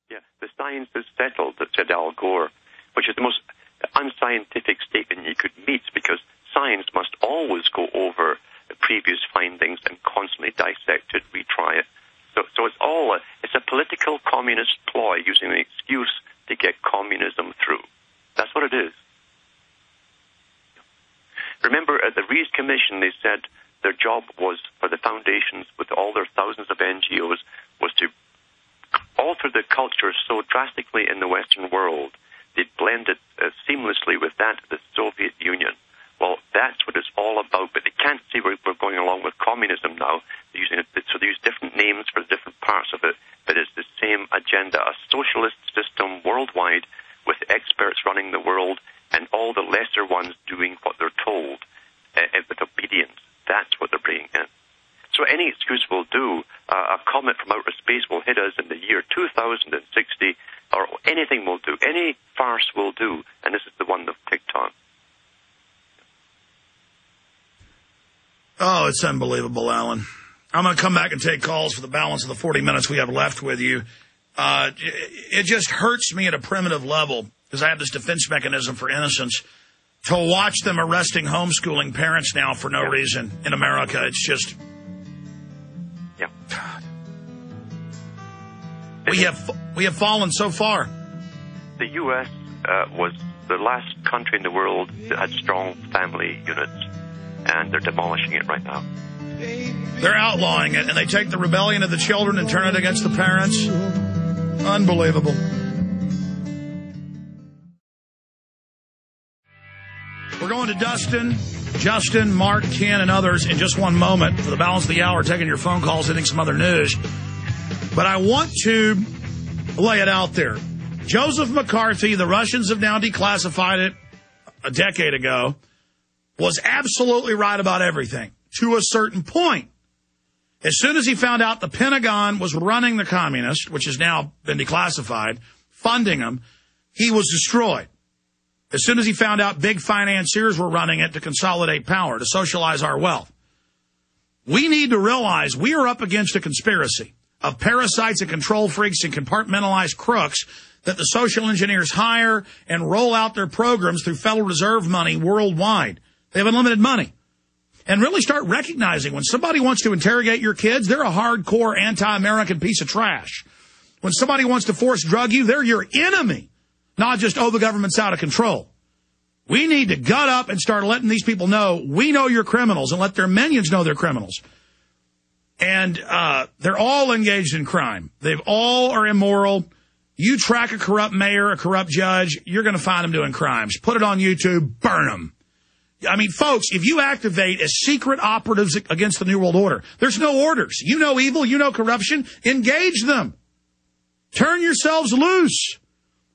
Yeah, the science is settled, said Al Gore, which is the most unscientific statement you could meet, because science must always go over the previous findings and constantly dissect it, retry it. So it's a political communist ploy using an excuse to get communism through. That's what it is. Remember, at the Rees Commission, they said their job was, for the foundations, with all their thousands of NGOs, was to alter the culture so drastically in the Western world. They'd blend it seamlessly with that of the Soviet Union. Well, that's what it's all about, but they can't see we're going along with communism now. They're using it, so they use different names for different parts of it, but it's the same agenda, a socialist system worldwide with experts running the world and all the lesser ones doing what they're told with obedience. That's what they're bringing in. So any excuse will do. A comet from outer space will hit us in the year 2060, or anything will do. Any farce will do, and this is the one they've picked on. Oh, it's unbelievable, Alan. I'm going to come back and take calls for the balance of the 40 minutes we have left with you. It just hurts me at a primitive level, because I have this defense mechanism for innocence, to watch them arresting homeschooling parents now for no reason in America. It's just... Yeah. God. We have fallen so far. The U.S. Was the last country in the world that had strong family units, and they're demolishing it right now. They're outlawing it, and they take the rebellion of the children and turn it against the parents. Unbelievable. We're going to Dustin, Justin, Mark, Ken, and others in just one moment for the balance of the hour, taking your phone calls, hitting some other news. But I want to lay it out there. Joseph McCarthy, the Russians have now declassified it a decade ago, was absolutely right about everything to a certain point. As soon as he found out the Pentagon was running the communists, which has now been declassified, funding them, he was destroyed. As soon as he found out big financiers were running it to consolidate power, to socialize our wealth. We need to realize we are up against a conspiracy of parasites and control freaks and compartmentalized crooks that the social engineers hire and roll out their programs through Federal Reserve money worldwide. They have unlimited money. And really start recognizing when somebody wants to interrogate your kids, they're a hardcore anti-American piece of trash. When somebody wants to force drug you, they're your enemy. Not just, oh, the government's out of control. We need to gut up and start letting these people know we know you're criminals, and let their minions know they're criminals. And they're all engaged in crime. They all are immoral. You track a corrupt mayor, a corrupt judge, you're going to find them doing crimes. Put it on YouTube, burn them. I mean, folks, if you activate as secret operatives against the New World Order, there's no orders. You know evil, you know corruption, engage them. Turn yourselves loose.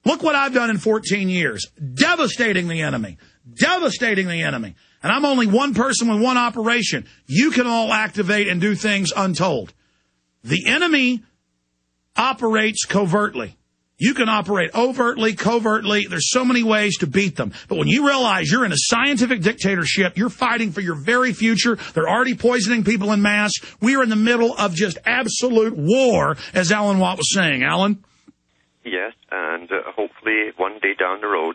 Look what I've done in 14 years. Devastating the enemy. Devastating the enemy. And I'm only one person with one operation. You can all activate and do things untold. The enemy operates covertly. You can operate overtly, covertly. There's so many ways to beat them. But when you realize you're in a scientific dictatorship, you're fighting for your very future. They're already poisoning people in mass. We are in the middle of just absolute war, as Alan Watt was saying. Alan? Yes, and hopefully one day down the road,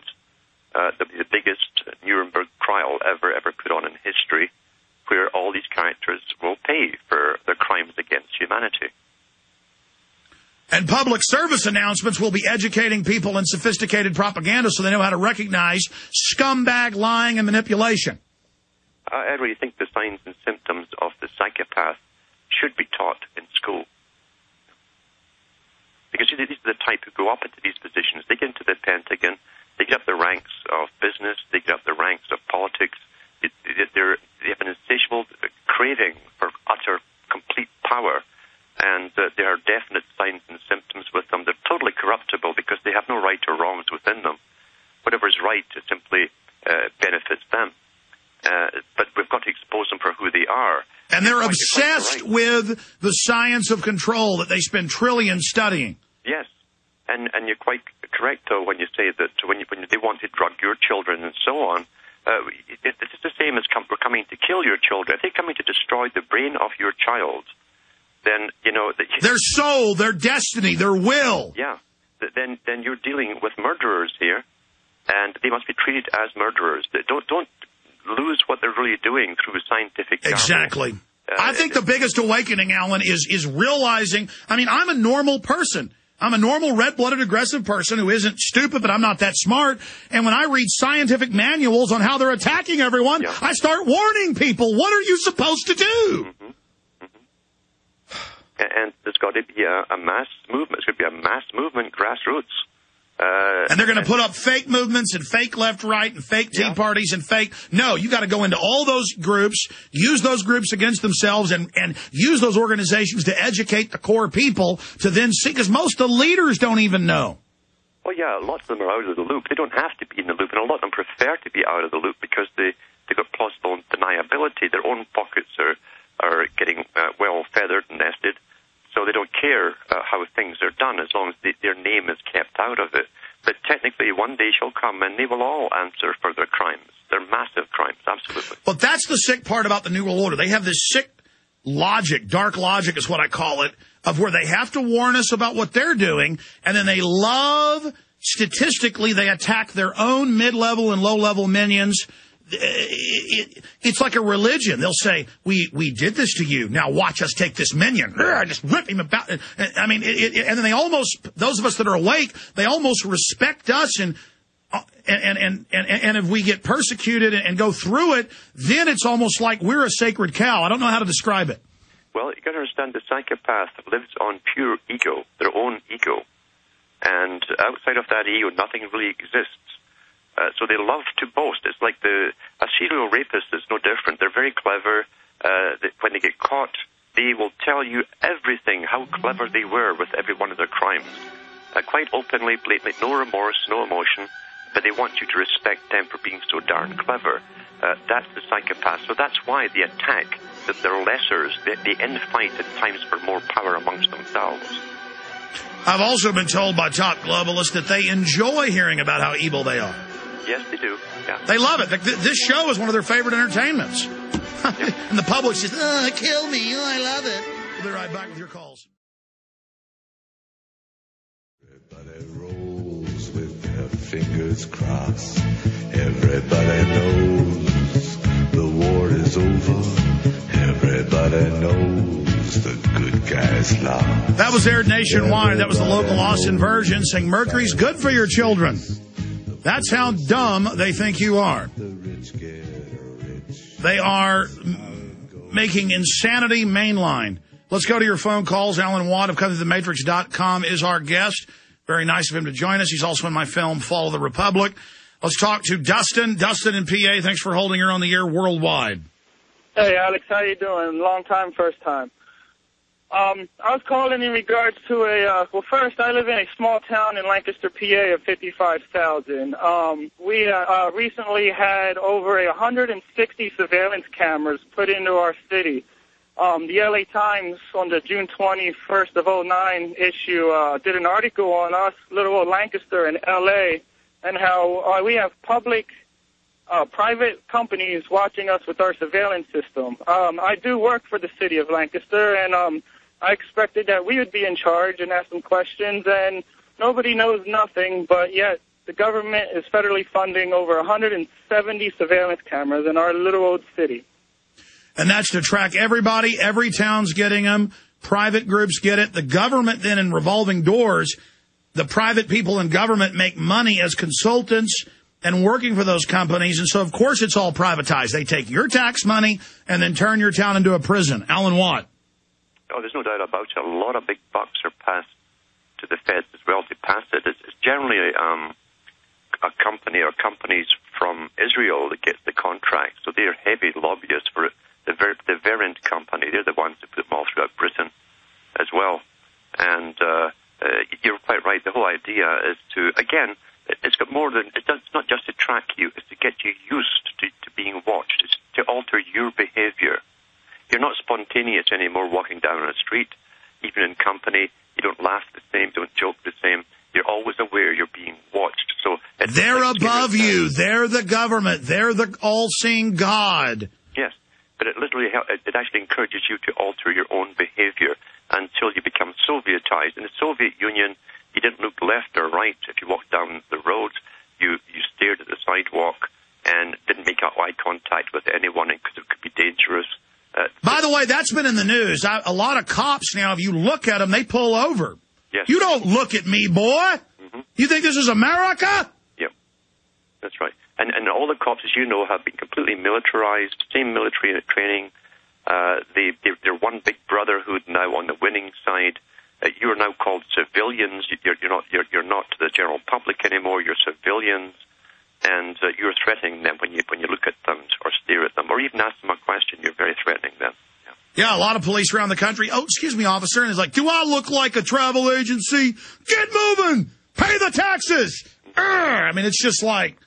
the biggest Nuremberg trial ever put on in history, where all these characters will pay for their crimes against humanity. And public service announcements will be educating people in sophisticated propaganda so they know how to recognize scumbag lying and manipulation. I really think the signs and symptoms of the psychopath should be taught in school. Because these are the type who go up into these positions. They get into the Pentagon, they get up the ranks of business, they get up the ranks of politics. They have an insatiable craving for utter, complete power. And there are definite signs and symptoms with them. They're totally corruptible because they have no right or wrongs within them. Whatever is right simply benefits them. But we've got to expose them for who they are. And they're obsessed with the science of control that they spend trillions studying. Yes. And you're quite correct, though, when you say that when they want to drug your children and so on, it's the same as we're coming to kill your children. If they're coming to destroy the brain of your child, then, you know... Their soul, their destiny, their will. Yeah. then you're dealing with murderers here, and they must be treated as murderers. Don't lose what they're really doing through scientific jargon. Exactly. I think the biggest awakening, Alan, is realizing, I mean, I'm a normal person. I'm a normal red-blooded aggressive person who isn't stupid, but I'm not that smart. And when I read scientific manuals on how they're attacking everyone, I start warning people, what are you supposed to do? And there's got to be a mass movement. It's going to be a mass movement, grassroots. And they're going to put up fake movements and fake left, right, and fake tea parties and fake. No, you got to go into all those groups, use those groups against themselves, and use those organizations to educate the core people to then see, because most of the leaders don't even know. Well, yeah, lots of them are out of the loop. They don't have to be in the loop, and a lot of them prefer to be out of the loop because they've got plausible deniability. Their own pockets are getting well feathered and nested. So they don't care how things are done as long as their name is kept out of it. But technically, one day shall come and they will all answer for their crimes. They're massive crimes, absolutely. Well, that's the sick part about the New World Order. They have this sick logic, dark logic is what I call it, of where they have to warn us about what they're doing, and then they statistically, they attack their own mid-level and low-level minions. It's like a religion. They'll say, we did this to you. Now watch us take this minion. Just rip him about. I mean, and then they almost, those of us that are awake, they almost respect us. And if we get persecuted and go through it, then it's almost like we're a sacred cow. I don't know how to describe it. Well, you got to understand the psychopath lives on pure ego, their own ego. And outside of that ego, nothing really exists. So they love to boast. It's like a serial rapist is no different. They're very clever. When they get caught, they will tell you everything, how clever they were with every one of their crimes. Quite openly, blatantly, no remorse, no emotion, but they want you to respect them for being so darn clever. That's the psychopath. So that's why they attack their lessers. They infight at times for more power amongst themselves. I've also been told by top globalists that they enjoy hearing about how evil they are. Yes, they do. Yeah. They love it. This show is one of their favorite entertainments. And the public says, kill me. Oh, I love it. We'll be right back with your calls. Everybody rolls with their fingers crossed. Everybody knows the war is over. Everybody knows the good guys lost. That was aired nationwide. That was the local Austin version saying Mercury's good for your children. That's how dumb they think you are. They are making insanity mainline. Let's go to your phone calls. Alan Watt of ComeThroughTheMatrix.com is our guest. Very nice of him to join us. He's also in my film, Fall of the Republic. Let's talk to Dustin. Dustin in PA, thanks for holding her on the air worldwide. Hey, Alex, how you doing? Long time, first time. I was calling in regards to well, first, I live in a small town in Lancaster, PA of 55,000. We recently had over 160 surveillance cameras put into our city. The LA Times on the June 21st of 2009 issue did an article on us, little old Lancaster in LA, and how we have private companies watching us with our surveillance system. I do work for the city of Lancaster, and I expected that we would be in charge and ask some questions, and nobody knows nothing, but yet the government is federally funding over 170 surveillance cameras in our little old city. And that's to track everybody. Every town's getting them. Private groups get it. The government then in revolving doors, the private people in government make money as consultants and working for those companies. And so, of course, it's all privatized. They take your tax money and then turn your town into a prison. Alan Watt. Oh, there's no doubt about it. A lot of big bucks are passed to the feds as well to pass it. It's generally a company or companies from Israel that gets the contract. So they're heavy lobbyists for it. The Verint company, they're the ones that put them all throughout Britain as well. And you're quite right. The whole idea is to, again, it's got more than, it's not just to track you, it's to get you used to being watched. It's to alter your behavior. You're not spontaneous anymore walking down on a street, even in company. You don't laugh the same, don't joke the same. You're always aware you're being watched. So they're above you. They're the government. They're the all-seeing God. Yes, but it literally it actually encourages you to alter your own behavior until you become Sovietized. In the Soviet Union, you didn't look left or right, if you walked down the road, you stared at the sidewalk and didn't make eye contact with anyone because it could be dangerous. By the way, that's been in the news. A lot of cops now, if you look at them, they pull over. Yes. You don't look at me, boy. Mm-hmm. You think this is America? Yep, that's right. And all the cops, as you know, have been completely militarized, same military training. They're one big brotherhood now on the winning side. You are now called civilians. You're not the general public anymore. You're civilians, and you're threatening them when you look at them or stare at them or even ask them a question. You're very threatening them. Yeah, a lot of police around the country. Oh, excuse me, officer. And it's like, do I look like a travel agency? Get moving. Pay the taxes. I mean, it's just like,